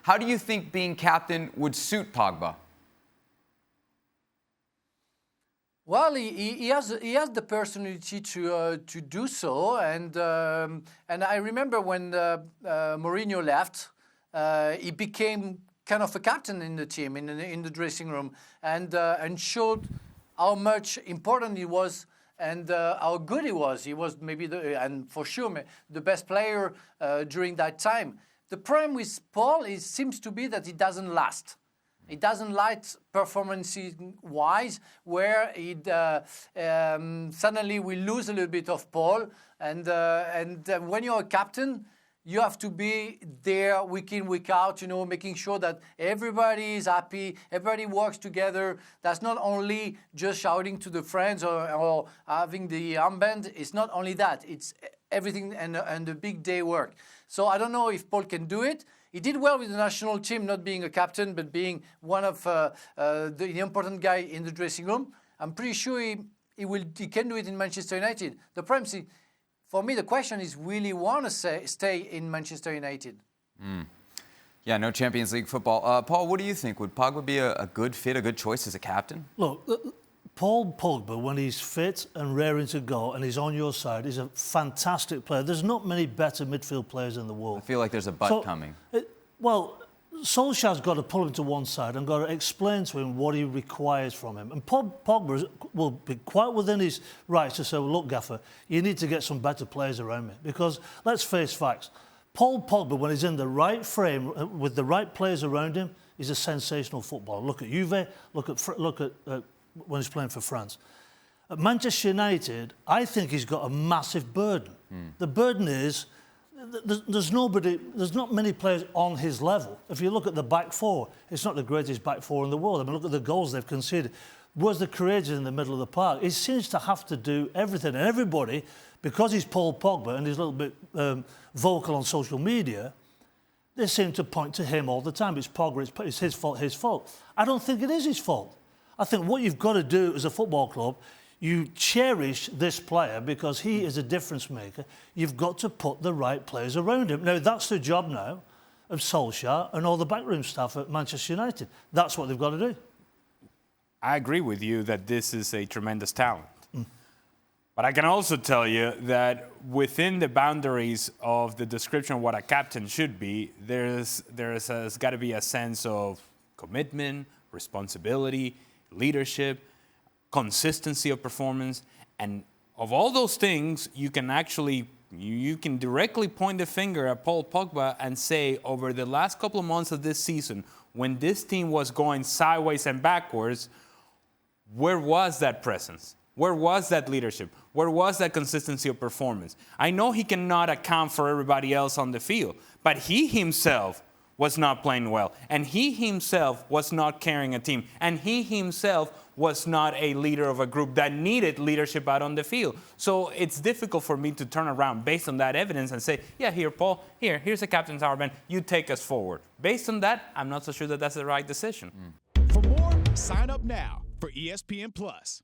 How do you think being captain would suit Pogba? Well, he has the personality to do so, and I remember when Mourinho left, he became kind of a captain in the team, in the dressing room, and showed how much important he was and how good he was. He was maybe and for sure the best player during that time. The problem with Paul seems to be that it doesn't last. It doesn't last performance-wise, where suddenly we lose a little bit of Paul. And when you're a captain, you have to be there week in, week out, making sure that everybody is happy, everybody works together. That's not only just shouting to the friends or having the armband. It's not only that. It's everything and the big day work. So I don't know if Paul can do it. He did well with the national team, not being a captain, but being one of the important guy in the dressing room. I'm pretty sure he can do it in Manchester United. The problem is, for me, the question is, will he want to stay in Manchester United? Yeah, no Champions League football. Paul, what do you think? Would Pogba be a good fit, a good choice as a captain? Look, Paul Pogba, when he's fit and raring to go and he's on your side, is a fantastic player. There's not many better midfield players in the world. I feel like there's a but coming. Solskjaer's got to pull him to one side and got to explain to him what he requires from him. And Pogba will be quite within his rights to say, well, look, Gaffer, you need to get some better players around me. Because let's face facts. Paul Pogba, when he's in the right frame, with the right players around him, is a sensational footballer. Look at Juve, look at when he's playing for France. At Manchester United, I think he's got a massive burden. The burden is there's not many players on his level. If you look at the back four, it's not the greatest back four in the world. I mean, look at the goals they've conceded. Where's the courageous in the middle of the park? He seems to have to do everything. And everybody, because he's Paul Pogba and he's a little bit vocal on social media, they seem to point to him all the time. It's Pogba, it's his fault. I don't think it is his fault. I think what you've got to do as a football club, you cherish this player because he is a difference maker. You've got to put the right players around him. Now, that's the job now of Solskjaer and all the backroom staff at Manchester United. That's what they've got to do. I agree with you that this is a tremendous talent. But I can also tell you that within the boundaries of the description of what a captain should be, there's got to be a sense of commitment, responsibility, leadership, consistency of performance, and of all those things, you can directly point the finger at Paul Pogba and say, over the last couple of months of this season, when this team was going sideways and backwards, where was that presence? Where was that leadership? Where was that consistency of performance? I know he cannot account for everybody else on the field, but he himself was not playing well, and he himself was not carrying a team, and he himself was not a leader of a group that needed leadership out on the field. So it's difficult for me to turn around based on that evidence and say, yeah, here, Paul, here's a captain's armband, you take us forward. Based on that, I'm not so sure that that's the right decision. For more, sign up now for ESPN Plus.